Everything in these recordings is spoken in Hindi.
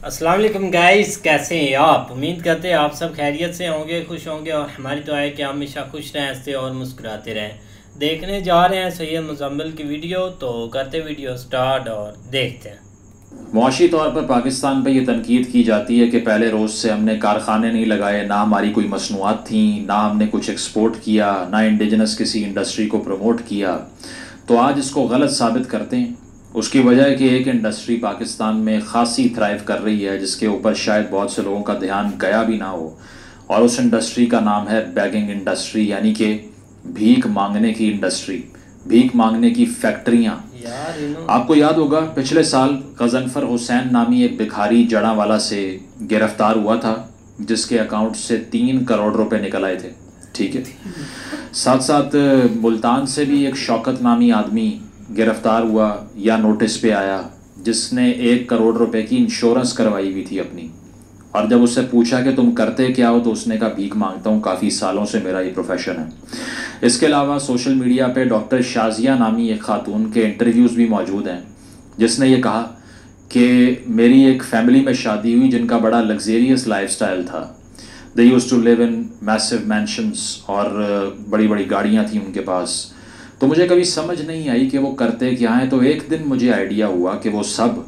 अस्सलाम वालेकुम गाइस, कैसे हैं आप? उम्मीद करते हैं आप सब खैरियत से होंगे, खुश होंगे और हमारी दुआ है कि आप हमेशा खुश रहें, हंसते और मुस्कुराते रहें। देखने जा रहे हैं सैयद मुज़म्मिल की वीडियो, तो करते वीडियो स्टार्ट और देखते हैं। मुआशी तौर पर पाकिस्तान पर यह तनकीद की जाती है कि पहले रोज़ से हमने कारखाने नहीं लगाए, ना हमारी कोई मसनूआत थी, ना हमने कुछ एक्सपोर्ट किया, ना इंडिजिनस किसी इंडस्ट्री को प्रमोट किया। तो आज इसको गलत साबित करते हैं। उसकी वजह है कि एक इंडस्ट्री पाकिस्तान में ख़ासी थ्राइव कर रही है, जिसके ऊपर शायद बहुत से लोगों का ध्यान गया भी ना हो। और उस इंडस्ट्री का नाम है बैगिंग इंडस्ट्री, यानी कि भीख मांगने की इंडस्ट्री, भीख मांगने की फैक्ट्रियाँ। यार आपको याद होगा पिछले साल गजनफर हुसैन नामी एक भिखारी जड़ावाला से गिरफ्तार हुआ था, जिसके अकाउंट से 3 करोड़ रुपए निकल आए थे। ठीक है। साथ साथ मुल्तान से भी एक शौकत नामी आदमी गिरफ्तार हुआ या नोटिस पे आया, जिसने 1 करोड़ रुपए की इंश्योरेंस करवाई हुई थी अपनी। और जब उससे पूछा कि तुम करते क्या हो, तो उसने कहा भीख मांगता हूँ, काफ़ी सालों से मेरा ये प्रोफेशन है। इसके अलावा सोशल मीडिया पे डॉक्टर शाजिया नामी एक खातून के इंटरव्यूज़ भी मौजूद हैं, जिसने ये कहा कि मेरी एक फैमिली में शादी हुई जिनका बड़ा लग्जेरियस लाइफस्टाइल था। They used to live in massive mansions और बड़ी बड़ी गाड़ियाँ थी उनके पास। तो मुझे कभी समझ नहीं आई कि वो करते क्या हैं। तो एक दिन मुझे आइडिया हुआ कि वो सब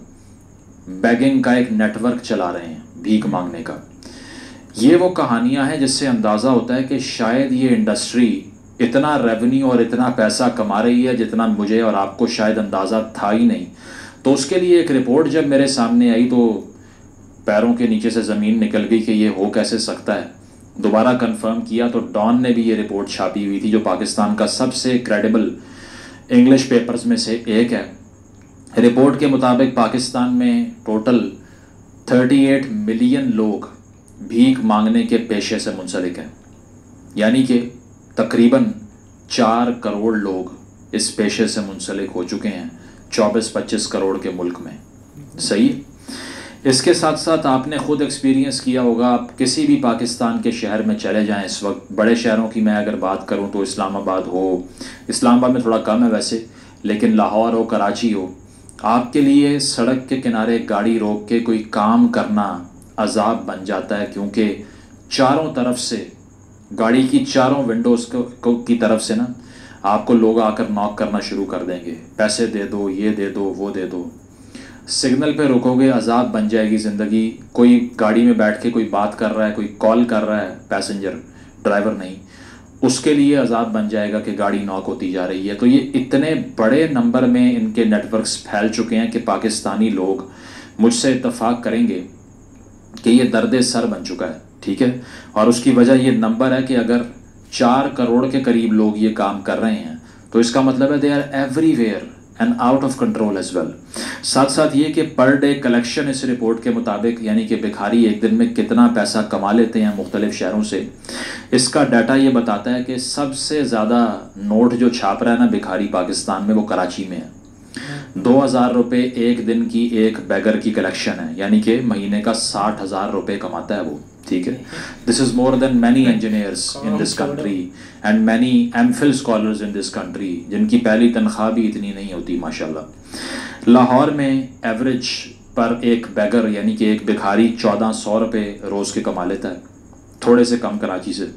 बैगिंग का एक नेटवर्क चला रहे हैं, भीख मांगने का। ये वो कहानियां हैं जिससे अंदाज़ा होता है कि शायद ये इंडस्ट्री इतना रेवेन्यू और इतना पैसा कमा रही है जितना मुझे और आपको शायद अंदाज़ा था ही नहीं। तो उसके लिए एक रिपोर्ट जब मेरे सामने आई तो पैरों के नीचे से ज़मीन निकल गई कि ये हो कैसे सकता है। दोबारा कंफर्म किया तो डॉन ने भी ये रिपोर्ट छापी हुई थी, जो पाकिस्तान का सबसे क्रेडिबल इंग्लिश पेपर्स में से एक है। रिपोर्ट के मुताबिक पाकिस्तान में टोटल 38 मिलियन लोग भीख मांगने के पेशे से मुंसलिक हैं, यानी कि तकरीबन 4 करोड़ लोग इस पेशे से मुंसलिक हो चुके हैं 24-25 करोड़ के मुल्क में। सही है। इसके साथ साथ आपने ख़ुद एक्सपीरियंस किया होगा, आप किसी भी पाकिस्तान के शहर में चले जाएं इस वक्त। बड़े शहरों की मैं अगर बात करूं तो इस्लामाबाद हो, इस्लामाबाद में थोड़ा कम है वैसे, लेकिन लाहौर हो, कराची हो, आपके लिए सड़क के किनारे गाड़ी रोक के कोई काम करना अजाब बन जाता है, क्योंकि चारों तरफ से गाड़ी की चारों विंडोज़ की तरफ से ना आपको लोग आकर नॉक करना शुरू कर देंगे, पैसे दे दो, ये दे दो, वो दे दो। सिग्नल पे रुकोगे, अजाब बन जाएगी ज़िंदगी। कोई गाड़ी में बैठ के कोई बात कर रहा है, कोई कॉल कर रहा है, पैसेंजर, ड्राइवर नहीं, उसके लिए अजाब बन जाएगा कि गाड़ी नॉक होती जा रही है। तो ये इतने बड़े नंबर में इनके नेटवर्क्स फैल चुके हैं कि पाकिस्तानी लोग मुझसे इत्तफाक करेंगे कि ये दर्द सर बन चुका है। ठीक है। और उसकी वजह ये नंबर है कि अगर 4 करोड़ के करीब लोग ये काम कर रहे हैं तो इसका मतलब है they are everywhere and out of control as well. साथ साथ ये कि पर डे कलेक्शन इस रिपोर्ट के मुताबिक, यानी कि भिखारी एक दिन में कितना पैसा कमा लेते हैं मुख्तलिफ शहरों से, इसका डाटा ये बताता है कि सबसे ज़्यादा नोट जो छाप रहा है ना भिखारी पाकिस्तान में, वो कराची में है। 2,000 रुपये एक दिन की एक बैगर की कलेक्शन है, यानी कि महीने का 60,000 रुपये कमाता है वो। ठीक है। This is more than many engineers in this country and many MPhil scholars in this country, जिनकी पहली तनख्वाह भी इतनी नहीं होती माशाल्लाह। लाहौर में एवरेज पर एक बैगर यानी कि एक भिखारी 1,400 रुपये रोज़ के कमा लेता है, थोड़े से कम कराची से।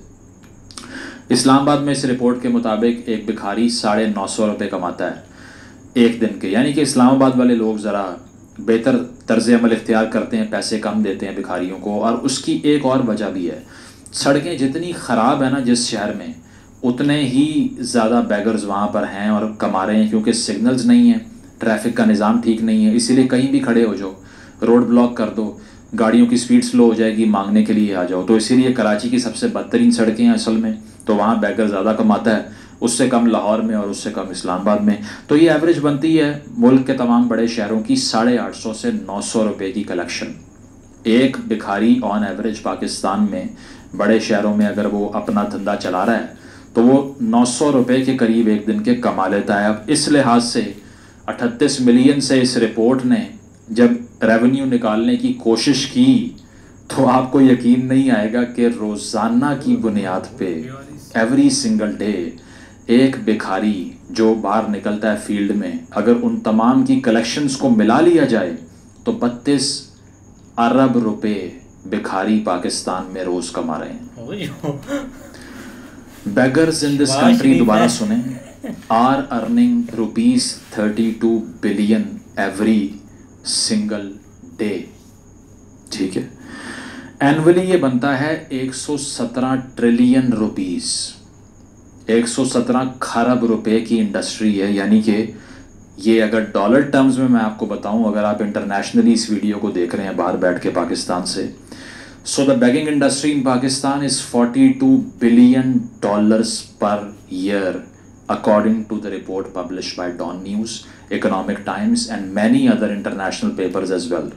इस्लामाबाद में इस रिपोर्ट के मुताबिक एक भिखारी 950 रुपये कमाता है एक दिन के, यानी कि इस्लामाबाद वाले लोग ज़रा बेहतर तर्ज अमल इख्तियार करते हैं, पैसे कम देते हैं भिखारियों को। और उसकी एक और वजह भी है, सड़कें जितनी ख़राब है ना जिस शहर में, उतने ही ज़्यादा बैगर्स वहाँ पर हैं और कमा रहे हैं, क्योंकि सिग्नल्स नहीं हैं, ट्रैफिक का निज़ाम ठीक नहीं है। इसीलिए कहीं भी खड़े हो जाओ, रोड ब्लॉक कर दो, गाड़ियों की स्पीड स्लो हो जाएगी, मांगने के लिए आ जाओ। तो इसीलिए कराची की सबसे बदतरीन सड़कें हैं असल में, तो वहाँ बैगर ज़्यादा कमाता है, उससे कम लाहौर में और उससे कम इस्लामाबाद में। तो ये एवरेज बनती है मुल्क के तमाम बड़े शहरों की 850 से 900 रुपये की कलेक्शन। एक भिखारी ऑन एवरेज पाकिस्तान में बड़े शहरों में अगर वो अपना धंधा चला रहा है तो वो 900 रुपये के करीब एक दिन के कमा लेता है। अब इस लिहाज से 38 मिलियन से इस रिपोर्ट ने जब रेवेन्यू निकालने की कोशिश की तो आपको यकीन नहीं आएगा कि रोज़ाना की बुनियाद पे एवरी सिंगल डे एक भिखारी जो बाहर निकलता है फील्ड में, अगर उन तमाम की कलेक्शंस को मिला लिया जाए तो 32 अरब रुपए भिखारी पाकिस्तान में रोज कमा रहे हैं। बेगर्स इन दिस कंट्री, दोबारा सुने, are earning ₹32 billion every single day. ठीक है, एनुअली ये बनता है 117 ट्रिलियन रुपीस, 117 खरब रुपए की इंडस्ट्री है। यानी कि ये अगर डॉलर टर्म्स में मैं आपको बताऊं, अगर आप इंटरनेशनली इस वीडियो को देख रहे हैं बाहर बैठ के पाकिस्तान से, so the begging industry in Pakistan is $42 billion per year according to the report published by Dawn News, Economic Times and many other international papers as well.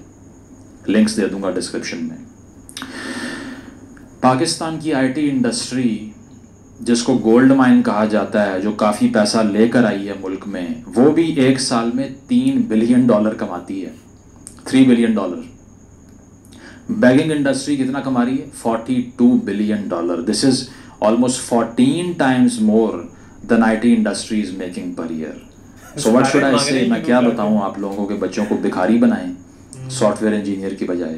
Links दे दूंगा डिस्क्रिप्शन में। पाकिस्तान की आईटी इंडस्ट्री, जिसको गोल्ड माइन कहा जाता है, जो काफ़ी पैसा लेकर आई है मुल्क में, वो भी एक साल में $3 बिलियन कमाती है। $3 बिलियन। बैगिंग इंडस्ट्री कितना कमा रही है? $42 billion. This is almost 14 times more than IT industry is making per year. So what should I say? मैं क्या बताऊँ आप लोगों के बच्चों को भिखारी बनाएं सॉफ्टवेयर इंजीनियर की बजाय।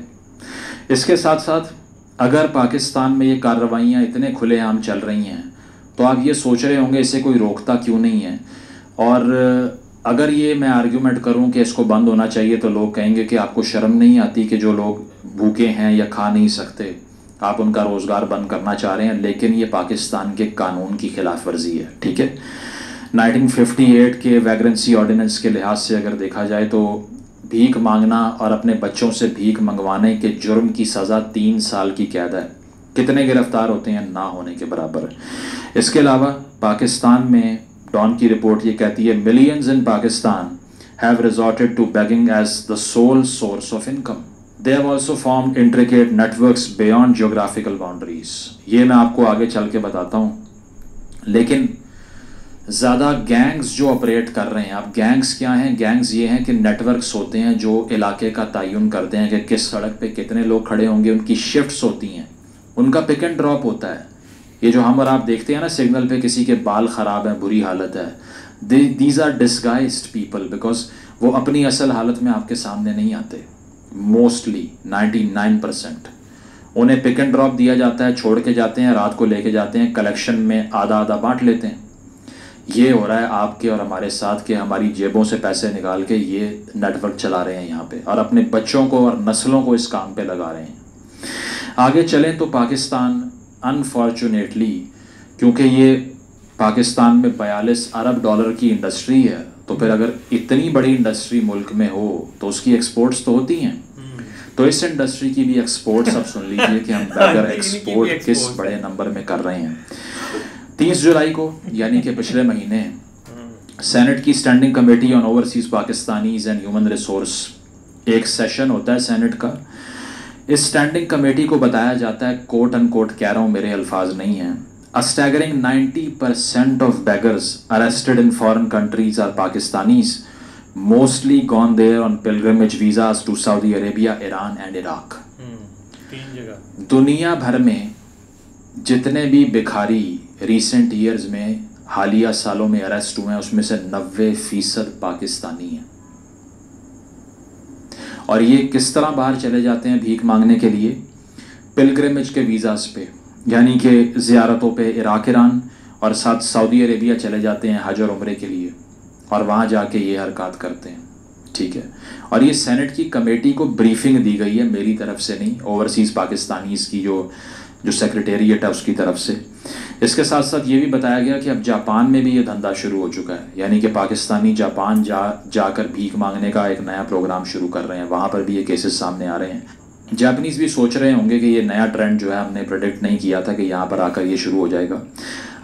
इसके साथ साथ अगर पाकिस्तान में ये कार्रवाइयाँ इतने खुलेआम चल रही हैं तो आप ये सोच रहे होंगे इसे कोई रोकता क्यों नहीं है। और अगर ये मैं आर्ग्यूमेंट करूं कि इसको बंद होना चाहिए तो लोग कहेंगे कि आपको शर्म नहीं आती कि जो लोग भूखे हैं या खा नहीं सकते आप उनका रोज़गार बंद करना चाह रहे हैं। लेकिन ये पाकिस्तान के कानून की खिलाफ वर्जी है। ठीक है, 1958 के वैग्रेंसी ऑर्डिनेंस के लिहाज से अगर देखा जाए तो भीख मांगना और अपने बच्चों से भीख मंगवाने के जुर्म की सज़ा 3 साल की कैद है। कितने गिरफ्तार होते हैं? ना होने के बराबर। इसके अलावा पाकिस्तान में डॉन की रिपोर्ट ये कहती है, millions in Pakistan have resorted to begging as the sole source of income. They have also formed intricate networks beyond geographical boundaries. ये मैं आपको आगे चल के बताता हूँ। लेकिन ज़्यादा गैंग्स जो ऑपरेट कर रहे हैं, अब गैंग्स क्या हैं? गैंग्स ये हैं कि नेटवर्क्स होते हैं जो इलाके का तयन करते हैं कि किस सड़क पे कितने लोग खड़े होंगे। उनकी शिफ्ट्स होती हैं, उनका पिक एंड ड्रॉप होता है। ये जो हम और आप देखते हैं ना सिग्नल पे किसी के बाल ख़राब हैं, बुरी हालत है, these are disguised people because वो अपनी असल हालत में आपके सामने नहीं आते। मोस्टली 99% उन्हें पिक एंड ड्रॉप दिया जाता है, छोड़ के जाते हैं, रात को लेके जाते हैं, कलेक्शन में आधा आधा बांट लेते हैं। ये हो रहा है आपके और हमारे साथ के, हमारी जेबों से पैसे निकाल के ये नेटवर्क चला रहे हैं यहाँ पे और अपने बच्चों को और नस्लों को इस काम पे लगा रहे हैं। आगे चलें तो पाकिस्तान अनफॉर्चुनेटली, क्योंकि ये पाकिस्तान में $42 अरब की इंडस्ट्री है, तो फिर अगर इतनी बड़ी इंडस्ट्री मुल्क में हो तो उसकी एक्सपोर्ट्स तो होती हैं। तो इस इंडस्ट्री की भी एक्सपोर्ट्स अब सुन लीजिए कि हम बैगर एक्सपोर्ट किस बड़े नंबर में कर रहे हैं। 30 जुलाई को यानी कि पिछले महीने सेनेट की standing committee on overseas Pakistanis and human resource एक सेशन होता है सेनेट का। इस स्टैंडिंग कमेटी को बताया जाता है, कोट एंड कोट कह रहा हूँ, मेरे अल्फाज नहीं हैं, A staggering 90% of beggars arrested in foreign countries are Pakistanis, mostly gone there on pilgrimage visas to Saudi Arabia, Iran and Iraq. 3 जगह। दुनिया भर में जितने भी भिखारी रिसेंट ईयर्स में हालिया सालों में अरेस्ट हुए हैं उसमें से 90% पाकिस्तानी हैं। और ये किस तरह बाहर चले जाते हैं भीख मांगने के लिए? पिलग्रिमेज के वीज़ास पे, यानी कि ज़ियारतों पे इराक, ईरान और साथ सऊदी अरेबिया चले जाते हैं हज और उम्रे के लिए और वहाँ जाके ये हरकत करते हैं। ठीक है, और ये सेनेट की कमेटी को ब्रीफिंग दी गई है, मेरी तरफ से नहीं, ओवरसीज़ पाकिस्तानीज़ की जो सेक्रेटेरिएट है उसकी तरफ से। इसके साथ साथ ये भी बताया गया कि अब जापान में भी ये धंधा शुरू हो चुका है, यानी कि पाकिस्तानी जापान जाकर भीख मांगने का एक नया प्रोग्राम शुरू कर रहे हैं। वहाँ पर भी ये केसेस सामने आ रहे हैं। जापानीज़ भी सोच रहे होंगे कि ये नया ट्रेंड जो है हमने प्रेडिक्ट नहीं किया था कि यहाँ पर आकर ये शुरू हो जाएगा।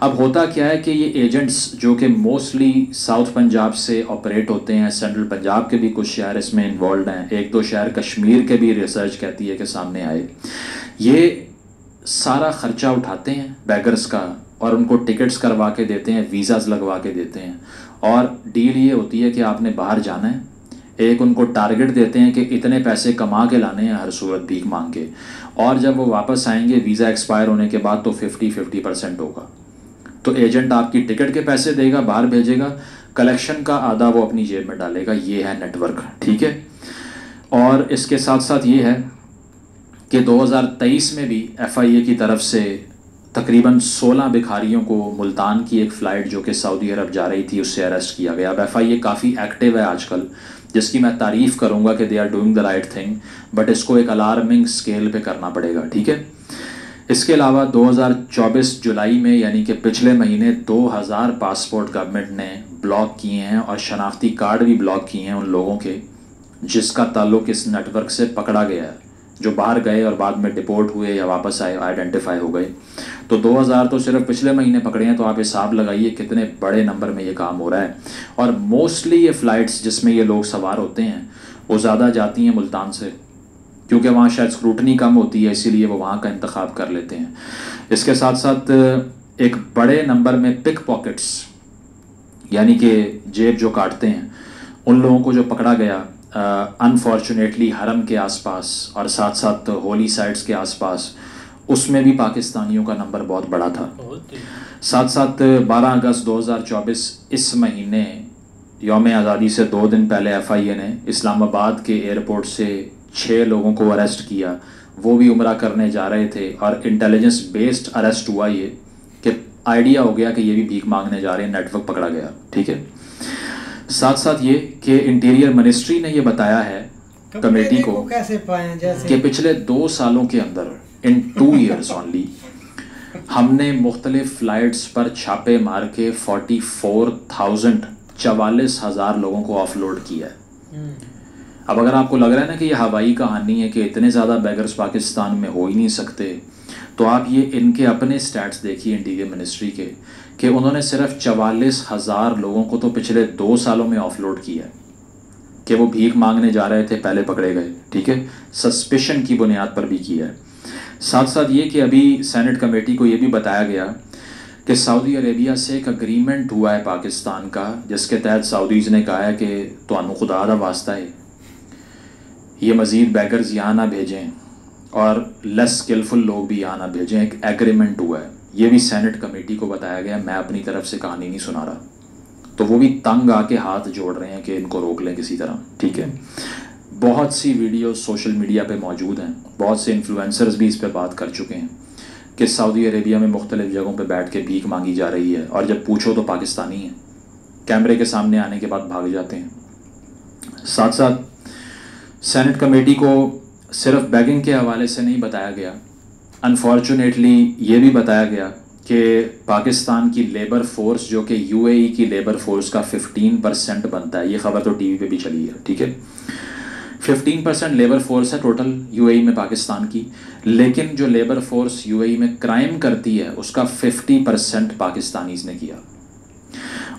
अब होता क्या है कि ये एजेंट्स जो कि मोस्टली साउथ पंजाब से ऑपरेट होते हैं, सेंट्रल पंजाब के भी कुछ शहर इसमें इन्वॉल्व हैं, 1-2 शहर कश्मीर के भी रिसर्च कहती है कि सामने आए, ये सारा ख़र्चा उठाते हैं बैगर्स का और उनको टिकट्स करवा के देते हैं, वीज़ाज़ लगवा के देते हैं। और डील ये होती है कि आपने बाहर जाना है, एक उनको टारगेट देते हैं कि इतने पैसे कमा के लाने हैं हर सूरत भीख मांग के, और जब वो वापस आएंगे वीज़ा एक्सपायर होने के बाद तो 50-50% होगा। तो एजेंट आपकी टिकट के पैसे देगा, बाहर भेजेगा, कलेक्शन का आधा वो अपनी जेब में डालेगा। ये है नेटवर्क। ठीक है, और इसके साथ साथ ये है कि 2023 में भी FIA की तरफ से तकरीबन 16 भिखारियों को मुल्तान की एक फ़्लाइट जो कि सऊदी अरब जा रही थी उससे अरेस्ट किया गया। अब FIA काफ़ी एक्टिव है आजकल, जिसकी मैं तारीफ़ करूँगा कि they are doing the right thing, but इसको एक अलार्मिंग स्केल पे करना पड़ेगा, ठीक है। इसके अलावा 2024 जुलाई में यानी कि पिछले महीने 2000 पासपोर्ट गवर्नमेंट ने ब्लॉक किए हैं और शनाख्ती कार्ड भी ब्लॉक किए हैं उन लोगों के जिसका ताल्लुक़ इस नेटवर्क से पकड़ा गया है, जो बाहर गए और बाद में डिपोर्ट हुए या वापस आए, आइडेंटिफाई हो गए। तो 2000 तो सिर्फ पिछले महीने पकड़े हैं, तो आप हिसाब लगाइए कितने बड़े नंबर में ये काम हो रहा है। और मोस्टली ये फ़्लाइट्स जिसमें ये लोग सवार होते हैं वो ज़्यादा जाती हैं मुल्तान से, क्योंकि वहाँ शायद स्क्रूटनी कम होती है, इसीलिए वो वहाँ का इंतखाब कर लेते हैं। इसके साथ साथ एक बड़े नंबर में पिक पॉकेट्स यानी कि जेब जो काटते हैं उन लोगों को जो पकड़ा गया अनफॉर्चुनेटली हरम के आसपास और साथ साथ होली साइट्स के आसपास, उसमें भी पाकिस्तानियों का नंबर बहुत बड़ा था। साथ साथ 12 अगस्त 2024 इस महीने यौम आज़ादी से 2 दिन पहले FIA ने इस्लामाबाद के एयरपोर्ट से 6 लोगों को अरेस्ट किया। वो भी उम्रा करने जा रहे थे और इंटेलिजेंस बेस्ड अरेस्ट हुआ ये कि आइडिया हो गया कि ये भी भीख मांगने जा रहे हैं, नेटवर्क पकड़ा गया, ठीक है। साथ साथ ये कि इंटीरियर मिनिस्ट्री ने ये बताया है कमेटी को कैसे पाएं जैसे कि पिछले 2 सालों के अंदर इन 2 ईयर्स ओनली हमने मुख्तलिफ फ़्लाइट्स पर छापे मार के 44,000 लोगों को ऑफलोड किया है। अब अगर आपको लग रहा है ना कि ये हवाई कहानी है कि इतने ज़्यादा बैगर्स पाकिस्तान में हो ही नहीं सकते, तो आप ये इनके अपने स्टैट्स देखिए इंटीरियर मिनिस्ट्री के कि उन्होंने सिर्फ 44,000 लोगों को तो पिछले 2 सालों में ऑफलोड किया है कि वो भीख मांगने जा रहे थे, पहले पकड़े गए, ठीक है, सस्पिशन की बुनियाद पर भी किया है। साथ साथ ये कि अभी सेनेट कमेटी को ये भी बताया गया कि सऊदी अरेबिया से एक अग्रीमेंट हुआ है पाकिस्तान का, जिसके तहत सऊदीज़ ने कहा है कि तुहानू खुदा दा वास्ता है ये मज़ीद बैगर्स यहाँ ना भेजें और लेस स्किलफुल लोग भी यहाँ ना भेजें, एक एग्रीमेंट हुआ है। ये भी सेनेट कमेटी को बताया गया, मैं अपनी तरफ से कहानी नहीं सुना रहा। तो वो भी तंग आके हाथ जोड़ रहे हैं कि इनको रोक लें किसी तरह, ठीक है। बहुत सी वीडियो सोशल मीडिया पे मौजूद हैं, बहुत से इन्फ्लुएंसर्स भी इस पे बात कर चुके हैं कि सऊदी अरेबिया में मुख्तलिफ जगहों पे बैठ के भीख मांगी जा रही है और जब पूछो तो पाकिस्तानी हैं, कैमरे के सामने आने के बाद भाग जाते हैं। साथ साथ सेनेट कमेटी को सिर्फ बैगिंग के हवाले से नहीं बताया गया, अनफॉर्चुनेटली ये भी बताया गया कि पाकिस्तान की लेबर फोर्स जो कि UAE की लेबर फोर्स का 15% बनता है, ये ख़बर तो TV पे भी चली है, ठीक है। 15% लेबर फोर्स है टोटल UAE में पाकिस्तान की, लेकिन जो लेबर फोर्स UAE में क्राइम करती है उसका 50% पाकिस्तानीज़ ने किया।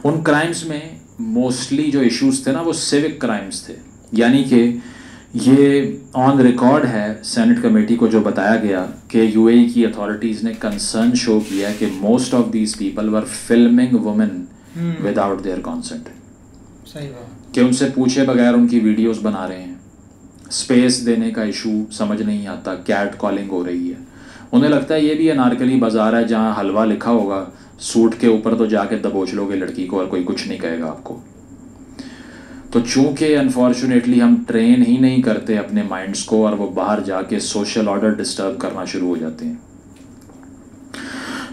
उन क्राइम्स में मोस्टली जो इश्यूज़ थे ना वो सिविक क्राइम्स थे, यानी कि ये ऑन रिकॉर्ड है सेनेट कमेटी को जो बताया गया कि UAE की अथॉरिटीज़ ने कंसर्न शो किया है कि most of these people were filming women without their consent, सही बात, कि उनसे पूछे बगैर उनकी वीडियोस बना रहे हैं। स्पेस देने का इशू समझ नहीं आता, कैट कॉलिंग हो रही है। उन्हें लगता है ये भी अनारकली बाज़ार है जहाँ हलवा लिखा होगा, सूट के ऊपर तो जाके दबोच लोगे लड़की को और कोई कुछ नहीं कहेगा आपको। तो चूँकि अनफॉर्चुनेटली हम ट्रेन ही नहीं करते अपने माइंड्स को और वो बाहर जाके सोशल ऑर्डर डिस्टर्ब करना शुरू हो जाते हैं,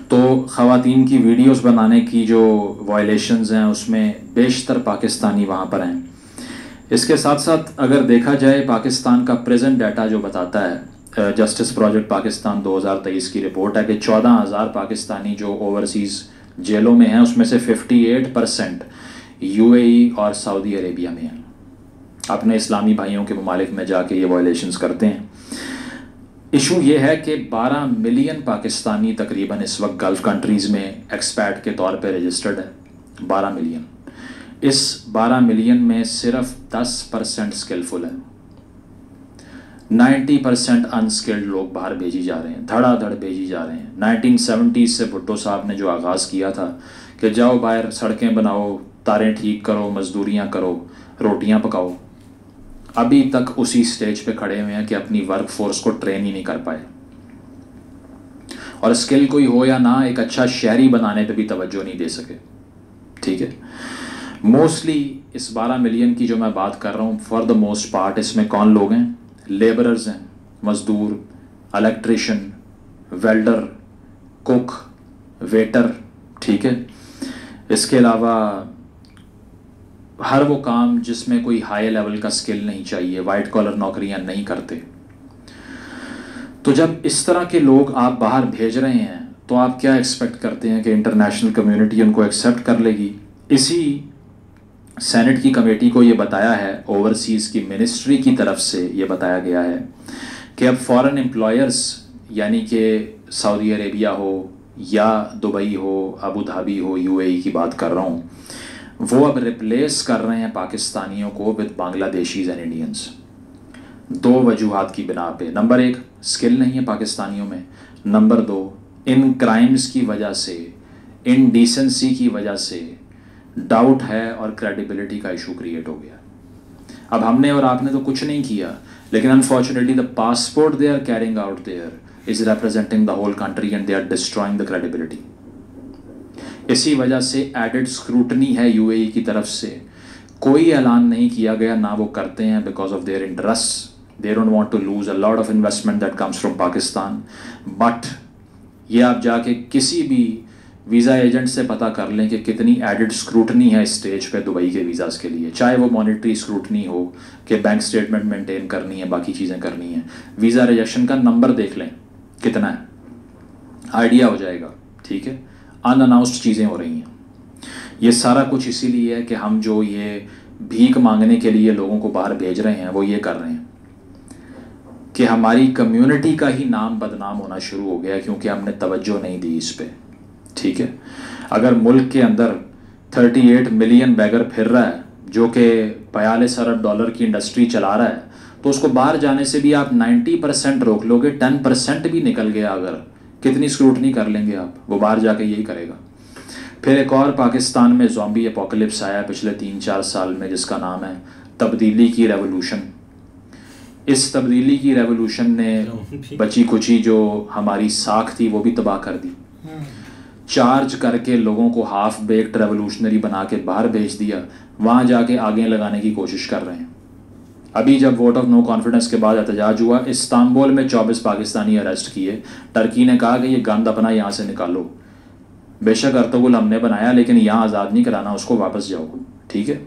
तो ख़वातीन की वीडियोस बनाने की जो वायलेशंस हैं उसमें बेशतर पाकिस्तानी वहाँ पर हैं। इसके साथ साथ अगर देखा जाए पाकिस्तान का प्रेजेंट डाटा जो बताता है, जस्टिस प्रोजेक्ट पाकिस्तान 2023 की रिपोर्ट है कि 14,000 पाकिस्तानी जो ओवरसीज़ जेलों में हैं उसमें से 58% UAE और सऊदी अरेबिया में हैं। अपने इस्लामी भाइयों के ममालिक में जाके ये वायलेशंस करते हैं। इशू ये है कि 12 मिलियन पाकिस्तानी तकरीबन इस वक्त गल्फ़ कंट्रीज़ में एक्सपैट के तौर पे रजिस्टर्ड है, 12 मिलियन। इस 12 मिलियन में सिर्फ 10% स्किलफुल है, 90% अनस्किल्ड लोग बाहर भेजी जा रहे हैं, धड़ाधड़ भेजी जा रहे हैं। 1970s से भुट्टो साहब ने जो आगाज़ किया था कि जाओ बाहर सड़कें बनाओ, तारें ठीक करो, मजदूरियां करो, रोटियां पकाओ, अभी तक उसी स्टेज पे खड़े हुए हैं कि अपनी वर्क फोर्स को ट्रेन ही नहीं कर पाए। और स्किल कोई हो या ना, एक अच्छा शहरी बनाने पे भी तवज्जो नहीं दे सके, ठीक है। मोस्टली इस 12 मिलियन की जो मैं बात कर रहा हूँ, फॉर द मोस्ट पार्ट इसमें कौन लोग हैं? लेबरर्स हैं, मज़दूर, इलेक्ट्रिशियन, वेल्डर, कुक, वेटर, ठीक है। इसके अलावा हर वो काम जिसमें कोई हाई लेवल का स्किल नहीं चाहिए, वाइट कॉलर नौकरियां नहीं करते। तो जब इस तरह के लोग आप बाहर भेज रहे हैं तो आप क्या एक्सपेक्ट करते हैं कि इंटरनेशनल कम्युनिटी उनको एक्सेप्ट कर लेगी? इसी सेनेट की कमेटी को ये बताया है, ओवरसीज़ की मिनिस्ट्री की तरफ से ये बताया गया है कि अब फॉरेन एम्प्लॉयर्स यानी कि सऊदी अरेबिया हो या दुबई हो, अबू धाबी हो, यूएई की बात कर रहा हूँ, वो अब रिप्लेस कर रहे हैं पाकिस्तानियों को विद बांग्लादेशीज़ एंड इंडियंस। दो वजूहात की बिना पे, नंबर एक स्किल नहीं है पाकिस्तानियों में, नंबर दो इन क्राइम्स की वजह से, इन डिसेंसी की वजह से डाउट है और क्रेडिबिलिटी का इशू क्रिएट हो गया। अब हमने और आपने तो कुछ नहीं किया, लेकिन unfortunately the passport they are carrying out there is representing the whole country and they are destroying the credibility. इसी वजह से एडेड स्क्रूटनी है यूएई की तरफ से, कोई ऐलान नहीं किया गया, ना वो करते हैं because of their interest. They don't want to lose a lot of investment that comes from Pakistan. But ये आप जाके किसी भी वीज़ा एजेंट से पता कर लें कि कितनी एडेड स्क्रूटनी है स्टेज पे दुबई के वीज़ाज़ के लिए, चाहे वो मॉनेटरी स्क्रूटनी हो कि बैंक स्टेटमेंट मेंटेन करनी है, बाकी चीज़ें करनी है। वीज़ा रिजेक्शन का नंबर देख लें कितना है, आइडिया हो जाएगा, ठीक है। अनअनाउंस्ड चीज़ें हो रही हैं। ये सारा कुछ इसीलिए है कि हम जो ये भीख मांगने के लिए लोगों को बाहर भेज रहे हैं वो ये कर रहे हैं कि हमारी कम्युनिटी का ही नाम बदनाम होना शुरू हो गया क्योंकि हमने तवज्जो नहीं दी इस पे, ठीक है। अगर मुल्क के अंदर 38 मिलियन बैगर फिर रहा है जो कि 42 अरब डॉलर की इंडस्ट्री चला रहा है, तो उसको बाहर जाने से भी आप 90% रोक लोगे, 10% भी निकल गया अगर, कितनी स्क्रूटनी कर लेंगे आप? वो बाहर जाके यही करेगा। फिर एक और पाकिस्तान में ज़ॉम्बी एपोकलिप्स आया पिछले 3-4 साल में जिसका नाम है तब्दीली की रेवोल्यूशन। इस तब्दीली की रेवोल्यूशन ने बची खुची जो हमारी साख थी वो भी तबाह कर दी। चार्ज करके लोगों को हाफ बेक्ड रेवोल्यूशनरी बना के बाहर भेज दिया, वहाँ जाके आगे लगाने की कोशिश कर रहे हैं। अभी जब वोट ऑफ नो कॉन्फिडेंस के बाद एहतजाज हुआ, इस्तांबुल में 24 पाकिस्तानी अरेस्ट किए। टर्की ने कहा कि ये गंद अपना यहाँ से निकालो, बेशक अर्तुगरुल हमने बनाया लेकिन यहाँ आज़ाद नहीं कराना, उसको वापस जाओ, ठीक है।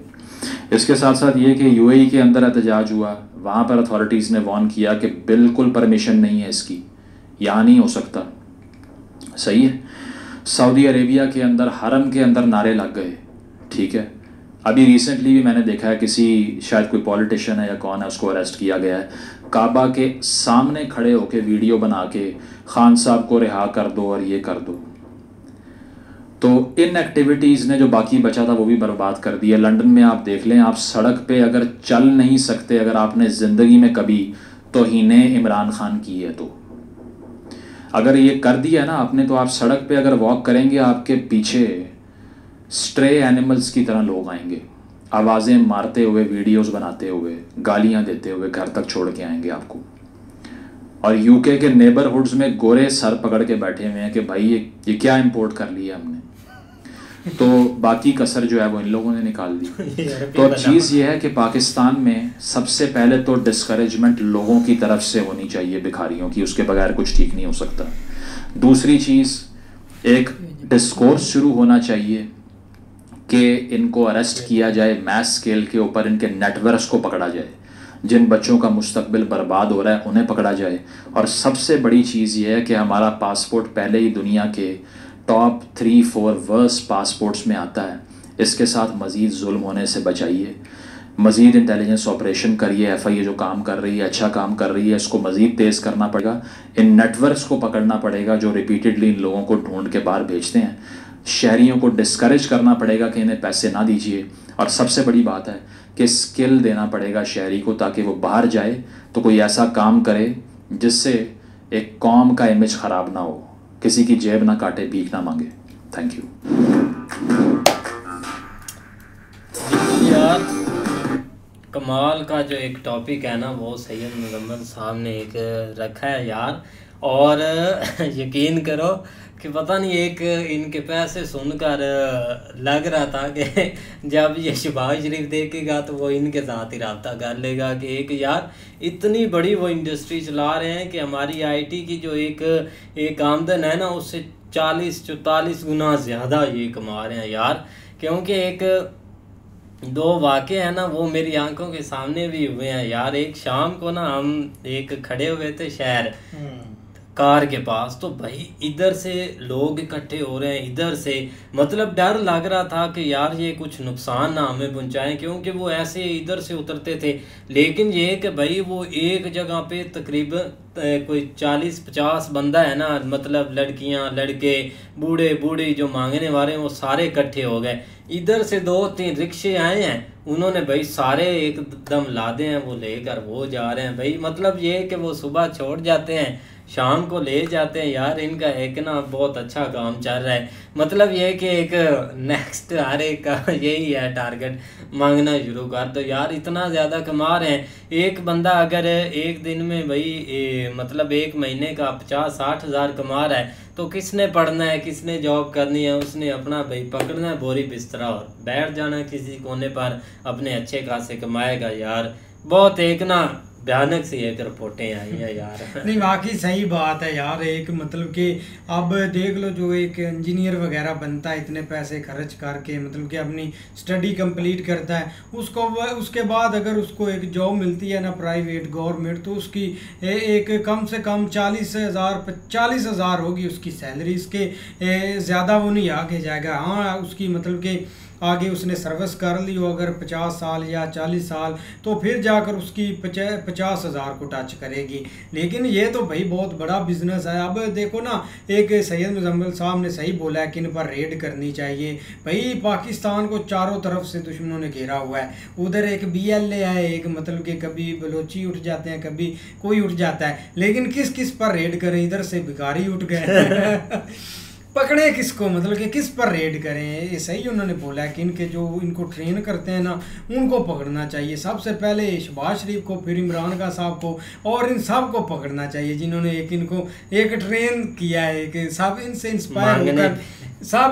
इसके साथ साथ ये कि यूएई के अंदर एहतजाज हुआ, वहाँ पर अथॉरिटीज़ ने वार्न किया कि बिल्कुल परमिशन नहीं है इसकी, यहाँ नहीं हो सकता, सही है। सऊदी अरेबिया के अंदर हरम के अंदर नारे लग गए, ठीक है। अभी रिसेंटली भी मैंने देखा है किसी शायद कोई पॉलिटिशियन है या कौन है उसको अरेस्ट किया गया है, काबा के सामने खड़े होकर वीडियो बना के खान साहब को रिहा कर दो और ये कर दो। तो इन एक्टिविटीज़ ने जो बाकी बचा था वो भी बर्बाद कर दिया। लंदन में आप देख लें, आप सड़क पे अगर चल नहीं सकते अगर आपने ज़िंदगी में कभी तौहीने इमरान खान की है, तो अगर ये कर दिया ना आपने, तो आप सड़क पे अगर वॉक करेंगे आपके पीछे स्ट्रे एनिमल्स की तरह लोग आएंगे, आवाज़ें मारते हुए, वीडियोस बनाते हुए, गालियां देते हुए घर तक छोड़ के आएंगे आपको। और यूके के नेबरहुड्स में गोरे सर पकड़ के बैठे हुए हैं कि भाई ये क्या इंपोर्ट कर लिया हमने, तो बाकी कसर जो है वो इन लोगों ने निकाल दी। तो चीज़ ये है कि पाकिस्तान में सबसे पहले तो डिस्करेजमेंट लोगों की तरफ से होनी चाहिए भिखारियों की, उसके बगैर कुछ ठीक नहीं हो सकता। दूसरी चीज़, एक डिस्कोर्स शुरू होना चाहिए कि इनको अरेस्ट किया जाए मैस स्केल के ऊपर, इनके नेटवर्क्स को पकड़ा जाए, जिन बच्चों का मुस्तकबिल बर्बाद हो रहा है उन्हें पकड़ा जाए। और सबसे बड़ी चीज़ ये है कि हमारा पासपोर्ट पहले ही दुनिया के टॉप 3-4 वर्स्ट पासपोर्ट्स में आता है, इसके साथ मज़ीद जुल्म होने से बचाइए, मज़ीद इंटेलिजेंस ऑपरेशन करिए। FIA जो काम कर रही है, अच्छा काम कर रही है, इसको मज़ीद तेज़ करना पड़ेगा। इन नेटवर्क्स को पकड़ना पड़ेगा जो रिपीटेडली इन लोगों को ढूंढ के बाहर भेजते हैं। शहरियों को डिस्करेज करना पड़ेगा कि इन्हें पैसे ना दीजिए। और सबसे बड़ी बात है कि स्किल देना पड़ेगा शहरी को, ताकि वो बाहर जाए तो कोई ऐसा काम करे जिससे एक कौम का इमेज ख़राब ना हो, किसी की जेब ना काटे, भीख ना मांगे। थैंक यू यार। कमाल का जो एक टॉपिक है ना वो सैयद मुजम्मिल साहब ने एक रखा है यार। और यकीन करो कि पता नहीं एक इनके पैसे सुनकर लग रहा था कि जब ये शहबाज शरीफ देखेगा तो वो इनके साथ ही रब्ता कर लेगा कि एक यार इतनी बड़ी वो इंडस्ट्री चला रहे हैं कि हमारी आईटी की जो एक आमदन है ना उससे 40-44 गुना ज़्यादा ये कमा रहे हैं यार। क्योंकि एक दो वाक़े हैं ना वो मेरी आंखों के सामने भी हुए हैं यार। एक शाम को ना हम एक खड़े हुए थे शहर कार के पास, तो भाई इधर से लोग इकट्ठे हो रहे हैं, इधर से मतलब डर लग रहा था कि यार ये कुछ नुकसान ना हमें पहुंचाएं, क्योंकि वो ऐसे इधर से उतरते थे। लेकिन ये कि भाई वो एक जगह पे तकरीबन कोई 40-50 बंदा है ना, मतलब लड़कियां लड़के बूढ़े बूढ़ी जो मांगने वाले हैं वो सारे इकट्ठे हो गए। इधर से 2-3 रिक्शे आए हैं, उन्होंने भाई सारे एकदम लादे हैं, वो लेकर वो जा रहे हैं भाई। मतलब ये कि वो सुबह छोड़ जाते हैं शाम को ले जाते हैं यार। इनका एक ना बहुत अच्छा काम चल रहा है। मतलब ये कि एक नेक्स्ट हर एक का यही है टारगेट, मांगना शुरू कर दो यार। इतना ज़्यादा कमा रहे हैं। एक बंदा अगर एक दिन में भाई मतलब एक महीने का 50-60 हज़ार कमा रहा है तो किसने पढ़ना है, किसने जॉब करनी है? उसने अपना भाई पकड़ना है बोरी बिस्तरा और बैठ जाना है किसी कोने पर, अपने अच्छे खासे कमाएगा यार। बहुत एक ना भयानक सी एक रिपोर्टें आई हैं यार। नहीं वाकई सही बात है यार। एक मतलब कि अब देख लो जो एक इंजीनियर वगैरह बनता है इतने पैसे खर्च करके, मतलब कि अपनी स्टडी कंप्लीट करता है, उसको उसके बाद अगर उसको एक जॉब मिलती है ना प्राइवेट गवर्नमेंट, तो उसकी एक कम से कम 40,000 होगी उसकी सैलरी। इसके ज़्यादा वो नहीं आगे जाएगा। हाँ उसकी मतलब कि आगे उसने सर्विस कर ली हो अगर 50 साल या 40 साल, तो फिर जाकर उसकी 50,000 को टच करेगी। लेकिन ये तो भाई बहुत बड़ा बिजनेस है। अब देखो ना, एक सैयद मुजम्मिल साहब ने सही बोला है कि इन पर रेड करनी चाहिए। भाई पाकिस्तान को चारों तरफ से दुश्मनों ने घेरा हुआ है। उधर एक BLA है, एक मतलब कि कभी बलोची उठ जाते हैं, कभी कोई उठ जाता है, लेकिन किस किस पर रेड करें? इधर से भिखारी उठ गए पकड़े किसको, मतलब कि किस पर रेड करें? ये सही उन्होंने बोला है कि इनके जो इनको ट्रेन करते हैं ना उनको पकड़ना चाहिए। सबसे पहले शहबाज शरीफ को, फिर इमरान खान साहब को, और इन सब को पकड़ना चाहिए जिन्होंने इनको एक ट्रेन किया है कि सब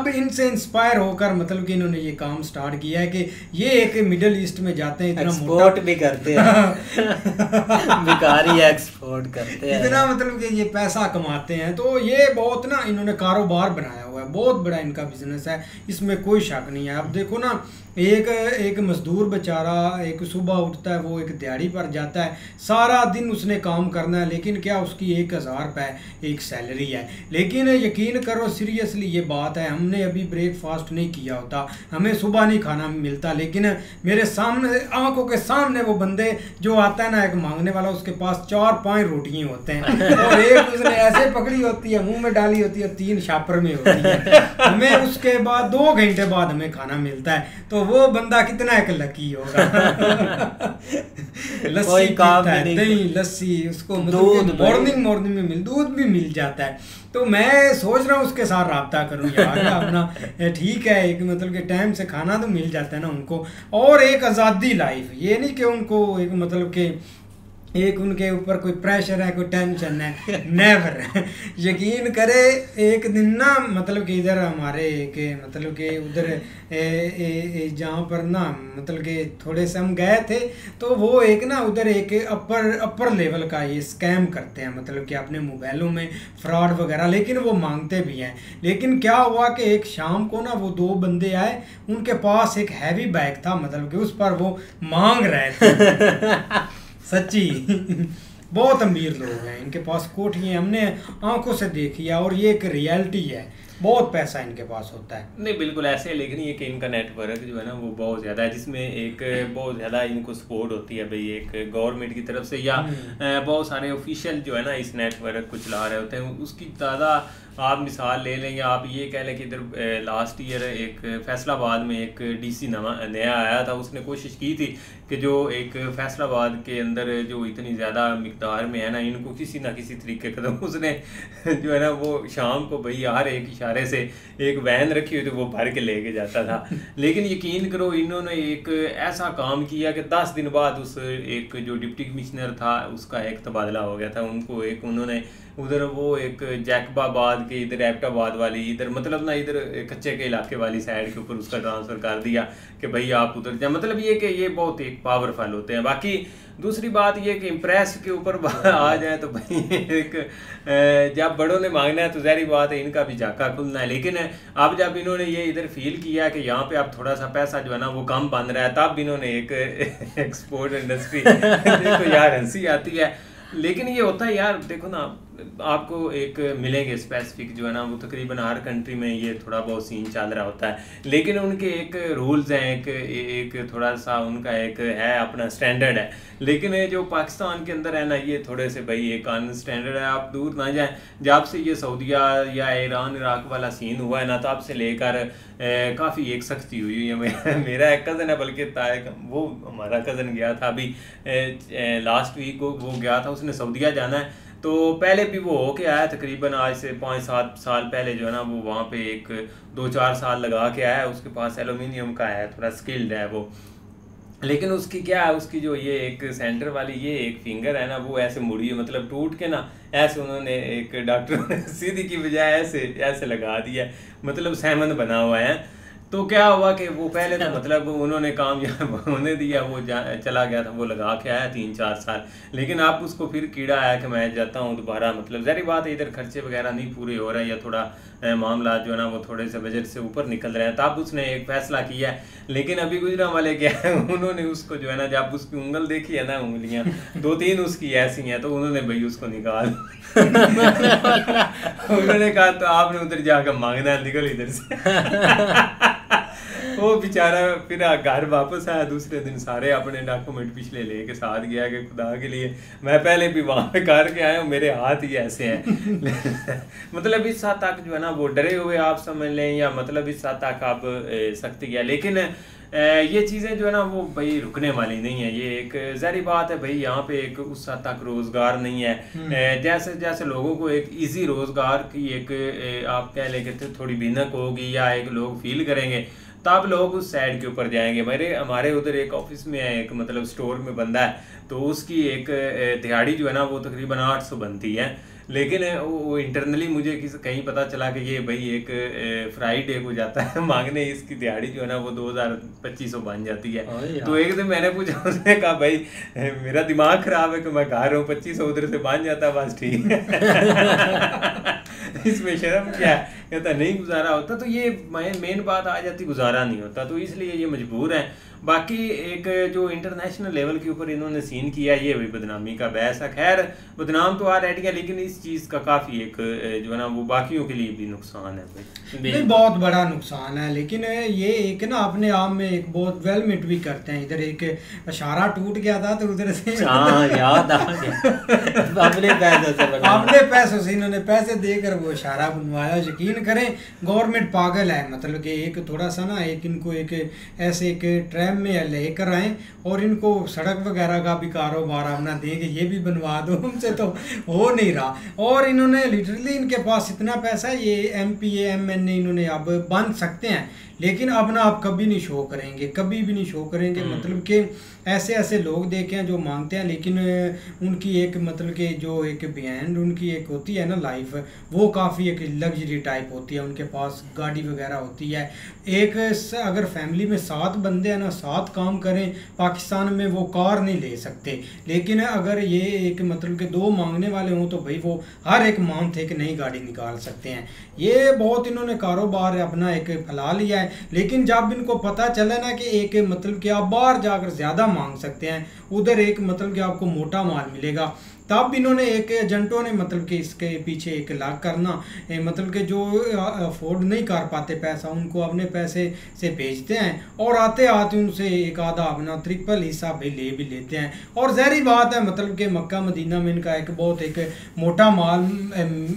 इनसे इंस्पायर होकर मतलब कि इन्होंने ये काम स्टार्ट किया है कि ये एक मिडिल ईस्ट में जाते हैं, इतना एक्सपोर्ट भी करते हैं भिखारी एक्सपोर्ट करते हैं, इतना मतलब कि ये पैसा कमाते हैं। तो ये बहुत ना इन्होंने कारोबार बनाया हुआ है, बहुत बड़ा इनका बिजनेस है, इसमें कोई शक नहीं है। अब देखो ना, एक मजदूर बेचारा एक सुबह उठता है, वो एक दिहाड़ी पर जाता है, सारा दिन उसने काम करना है, लेकिन क्या उसकी 1,000 रुपये एक सैलरी है। लेकिन यकीन करो सीरियसली ये बात है, हमने अभी ब्रेकफास्ट नहीं किया होता, हमें सुबह नहीं खाना मिलता, लेकिन मेरे सामने आंखों के सामने वो बंदे जो आता है ना एक मांगने वाला, उसके पास 4-5 रोटियां होते हैं और एक उसने ऐसे पकड़ी होती है, मुंह में डाली होती है, 3 छापर में होती है। हमें उसके बाद 2 घंटे बाद हमें खाना मिलता है। तो वो बंदा कितना एक लकी होगा लस्सी पीता है, दही लस्सी, उसको मतलब मॉर्निंग में दूध भी मिल जाता है। तो मैं सोच रहा हूँ उसके साथ रब्ता करूँ यार अपना। ठीक है, एक मतलब कि टाइम से खाना तो मिल जाता है ना उनको, और एक आज़ादी लाइफ, ये नहीं कि उनको एक मतलब कि एक उनके ऊपर कोई प्रेशर है, कोई टेंशन है, नेवर। यकीन करे एक दिन ना मतलब कि इधर हमारे के मतलब कि उधर जहाँ पर ना मतलब कि थोड़े से हम गए थे, तो वो एक ना उधर एक अपर लेवल का ये स्कैम करते हैं, मतलब कि अपने मोबाइलों में फ्रॉड वगैरह, लेकिन वो मांगते भी हैं। लेकिन क्या हुआ कि एक शाम को ना वो 2 बंदे आए, उनके पास एक हैवी बैग था, मतलब कि उस पर वो मांग रहे थे सच्ची बहुत अमीर लोग हैं, इनके पास कोठियाँ हमने आंखों से देखी है, और ये एक रियलिटी है, बहुत पैसा इनके पास होता है। नहीं बिल्कुल ऐसे, लेकिन ये कि इनका नेटवर्क जो है ना वो बहुत ज़्यादा है, जिसमें एक बहुत ज़्यादा इनको सपोर्ट होती है भाई एक गवर्नमेंट की तरफ से, या बहुत सारे ऑफिशियल जो है ना इस नेटवर्क को चला रहे होते हैं। उसकी ज़्यादा आप मिसाल ले लें, या आप ये कह लें कि इधर लास्ट ईयर एक फैसलाबाद में एक DC नया आया था, उसने कोशिश की थी कि जो एक फैसलाबाद के अंदर जो इतनी ज़्यादा मिकदार में है ना, इनको किसी ना किसी तरीके का, तो उसने जो है ना वो शाम को भाई हर एक इशारे से एक वैन रखी हुई थी, वो भर के लेके जाता था। लेकिन यकीन करो इन्होंने एक ऐसा काम किया कि 10 दिन बाद उस एक जो डिप्टी कमिश्नर था उसका एक तबादला हो गया था। उनको एक उन्होंने उधर वो एक जैकबाबाद के इधर एबटाबाद वाली इधर मतलब ना इधर कच्चे के इलाके वाली साइड के ऊपर उसका ट्रांसफ़र कर दिया कि भाई आप उधर जाए। मतलब ये कि ये बहुत एक पावरफुल होते हैं। बाकी दूसरी बात ये कि इम्प्रेस के ऊपर आ जाए तो भाई एक जब बड़ों ने मांगना है तो ज़ाहिर बात है इनका भी झाका खुलना है। लेकिन अब जब इन्होंने ये इधर फील किया कि यहाँ पे अब थोड़ा सा पैसा जो है ना वो कम बन रहा है, तब इन्होंने एक एक्सपोर्ट इंडस्ट्री देखो यार हंसी आती है। लेकिन ये होता है यार, देखो ना आपको एक मिलेंगे स्पेसिफिक जो है ना वो तकरीबन हर कंट्री में ये थोड़ा बहुत सीन चल रहा होता है। लेकिन उनके एक रूल्स हैं, एक थोड़ा सा उनका एक है अपना स्टैंडर्ड है। लेकिन जो पाकिस्तान के अंदर है ना ये थोड़े से भाई एक अनस्टैंडर्ड है। आप दूर ना जाएं, जब से ये सऊदीया या ईरान इराक वाला सीन हुआ है ना तब से लेकर काफ़ी एक सख्ती हुई है। मेरा एक कज़न है, बल्कि वो हमारा कज़न गया था अभी लास्ट वीक वो गया था, उसने सऊदीया जाना है। तो पहले भी वो होके आया तकरीबन आज से 5-7 साल पहले जो है ना वो वहाँ पे एक 2-4 साल लगा के आया। उसके पास एलुमिनियम का है, थोड़ा स्किल्ड है वो। लेकिन उसकी क्या है, उसकी जो ये एक सेंटर वाली ये एक फिंगर है ना वो ऐसे मुड़ी है, मतलब टूट के ना ऐसे उन्होंने एक डॉक्टर ने सीधी की बजाय ऐसे लगा दिया, मतलब सहमन बना हुआ है। तो क्या हुआ कि वो पहले तो मतलब उन्होंने काम होने दिया, वो चला गया था, वो लगा के आया 3-4 साल। लेकिन आप उसको फिर कीड़ा आया कि मैं जाता हूँ दोबारा, मतलब ज़ाहिर बात है इधर खर्चे वगैरह नहीं पूरे हो रहे हैं या थोड़ा मामला जो है ना वो थोड़े से बजट से ऊपर निकल रहे हैं, तब उसने एक फ़ैसला किया है। लेकिन अभी गुजरात वाले क्या है, उन्होंने उसको जो है ना जब उसकी उंगल देखी है ना, उंगलियाँ 2-3 उसकी ऐसी हैं, तो उन्होंने भाई उसको निकाल उन्होंने कहा तो आपने उधर जाकर मांगना है, निकल इधर से। वो बेचारा फिर घर वापस आया दूसरे दिन, सारे अपने डॉक्यूमेंट पिछले लेके साथ गया कि खुदा के लिए मैं पहले भी वहाँ पे करके आया हूँ, मेरे हाथ ही ऐसे हैं। मतलब इस हद तक जो है ना वो डरे हुए आप समझ लें, या मतलब इस हद तक आप सख्ती किया। लेकिन ये चीज़ें जो है ना वो भाई रुकने वाली नहीं है। ये एक ज़ाहिर बात है भाई यहाँ पे एक उस हद तक रोज़गार नहीं है। जैसे जैसे लोगों को एक इजी रोज़गार की एक आप कह लें कि थोड़ी भिनक होगी या एक लोग फील करेंगे, तब लोग उस साइड के ऊपर जाएंगे। हमारे उधर एक ऑफिस में है, एक मतलब स्टोर में बंदा है, तो उसकी एक दिहाड़ी जो है ना वो तकरीबन 800 बनती है। लेकिन वो इंटरनली मुझे कहीं पता चला कि ये भाई एक फ्राइडे को जाता है मांगने, इसकी दिहाड़ी जो है ना वो 2000-2500 बन जाती है। तो एक दिन मैंने पूछा, उसने कहा भाई मेरा दिमाग ख़राब है कि मैं घर हूँ, 2500 उधर से बन जाता, बस ठीक है। इसमें शर्म क्या है, कहता नहीं गुजारा होता। तो ये मेन बात आ जाती, गुजारा नहीं होता, तो इसलिए ये मजबूर हैं। बाकी एक जो इंटरनेशनल लेवल के ऊपर इन्होंने सीन किया, ये भी बदनामी का बहस है। खैर बदनाम तो आ रेडी है, लेकिन इस चीज़ का काफ़ी एक जो है ना वो बाकियों के लिए भी नुकसान है भाई, बहुत बड़ा नुकसान है। लेकिन ये एक ना अपने आप में एक बहुत वेल मिट भी करते हैं। इधर एक इशारा टूट गया था तो उधर से याद आ गया अपने पैसों से इन्होंने पैसे देकर वो इशारा बनवाया। यकीन करें गवर्नमेंट पागल है, मतलब कि एक थोड़ा सा ना एक इनको एक ऐसे एक ट्रैम में लेकर आए और इनको सड़क वगैरह का भी कारोबार अपना देंगे, ये भी बनवा दो, हमसे तो हो नहीं रहा। और इन्होंने लिटरली इनके पास इतना पैसा है, ये MPA MNA इन्होंने अब बन सकते हैं, लेकिन अब ना आप कभी नहीं शो करेंगे, कभी भी नहीं शो करेंगे। मतलब कि ऐसे ऐसे लोग देखे हैं जो मांगते हैं, लेकिन उनकी एक मतलब कि जो एक बिहाइंड उनकी एक होती है ना लाइफ, वो काफ़ी एक लग्जरी टाइप होती है। उनके पास गाड़ी वगैरह होती है। एक अगर फैमिली में 7 बंदे हैं ना, 7 काम करें, पाकिस्तान में वो कार नहीं ले सकते। लेकिन अगर ये एक मतलब कि 2 मांगने वाले हों तो भाई वो हर एक मंथ एक नई गाड़ी निकाल सकते हैं। ये बहुत इन्होंने कारोबार अपना एक फैला लिया है। लेकिन जब इनको पता चला ना कि एक मतलब कि आप बाहर जाकर ज़्यादा मांग सकते हैं, उधर एक मतलब कि आपको मोटा माल मिलेगा, तब इन्होंने एक एजेंटों ने मतलब कि इसके पीछे एक लाख करना, मतलब कि जो अफोर्ड नहीं कर पाते पैसा, उनको अपने पैसे से भेजते हैं और आते आते उनसे एक आधा अपना ट्रिपल हिस्सा भी ले भी लेते हैं। और ज़ाहिर बात है मतलब कि मक्का मदीना में इनका एक बहुत एक मोटा माल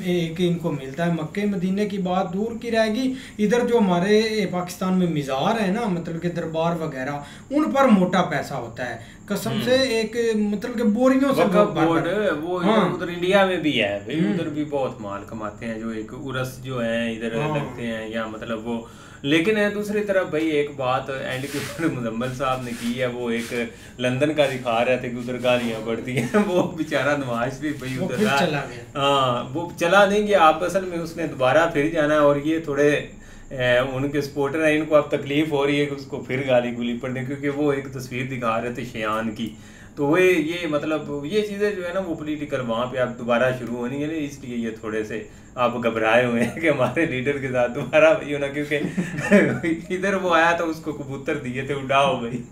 एक इनको मिलता है। मक्के मदीने की बात दूर की रहेगी, इधर जो हमारे पाकिस्तान में मिज़ार है ना, मतलब के दरबार वगैरह, उन पर मोटा पैसा होता है कसम से। एक मतलब के बोरियों से वक्फ बोर्ड वो हाँ। उधर इंडिया में भी है भाई, उधर भी बहुत माल कमाते हैं, जो एक उर्स जो है इधर लगते हैं या मतलब वो। लेकिन दूसरी तरफ भाई एक बात एंड के ऊपर मुजम्मल साहब ने की है, वो एक लंदन का दिखा रहे थे कि उधर गालियां पड़ती हैं। वो बेचारा नवाज शरीफ भाई उधर चला गया। हाँ वो चला नहीं गया, आप असल में उसने दोबारा फिर जाना है, और ये थोड़े उनके सपोर्टर हैं, इनको अब तकलीफ हो रही है कि उसको फिर गाली गुली पड़ने, क्योंकि वो एक तस्वीर दिखा रहे थे शयान की। तो वो ये मतलब ये चीज़ें जो है ना वो पॉलिटिकल वहाँ पे अब दोबारा शुरू होनी है, इसलिए ये थोड़े से आप घबराए हुए हैं कि हमारे लीडर के साथ दोबारा वही होना, क्योंकि इधर वो आया तो उसको कबूतर दिए थे उड़ाओ भाई।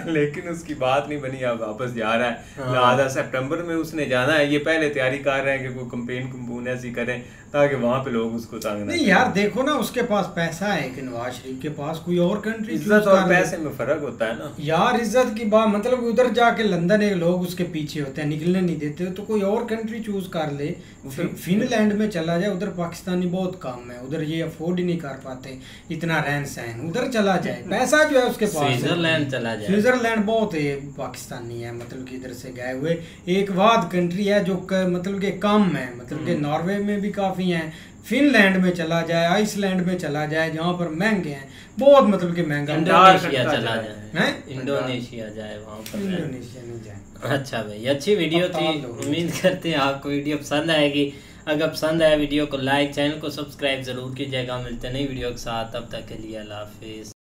लेकिन उसकी बात नहीं बनी, अब वापस जा रहा है। लिहाजा सितंबर में उसने जाना है, ये पहले तैयारी कर रहे हैं कि कोई कंपेन ऐसी करें ताकि वहाँ पे लोग उसको तंग ना। नहीं यार देखो ना, उसके पास पैसा है कि नवाज शरीफ के पास, कोई और कंट्री इज्जत और पैसे में फर्क होता है ना यार। इज्जत की बात मतलब उधर जाके लंदन एक लोग उसके पीछे होते हैं, निकलने नहीं देते, तो कोई और कंट्री चूज कर ले। फिनलैंड में चला जाए, उधर पाकिस्तानी बहुत कम है, उधर ये अफोर्ड ही नहीं कर पाते इतना रहन सहन, उधर चला जाए, पैसा जो है उसके पास। स्विट्जरलैंड चला जाए, स्विट्जरलैंड बहुत है पाकिस्तानी है, मतलब कि इधर से गए हुए। एक वाद कंट्री है जो मतलब कि कम है, मतलब कि नॉर्वे में भी काफी हैं, फिनलैंड में चला जाए, आइसलैंड में चला जाए जहाँ पर महंगे हैं बहुत, मतलब कि महंगा। इंडोनेशिया चला जाए, इंडोनेशिया जाए वहाँ पर, इंडोनेशिया नहीं जाए। अच्छा भाई अच्छी वीडियो थी, उम्मीद करते हैं आपको वीडियो पसंद आएगी। अगर पसंद आया वीडियो को लाइक, चैनल को सब्सक्राइब जरूर कीजिएगा। मिलते हैं नई वीडियो के साथ, तब तक के लिए अल्लाह हाफिज़।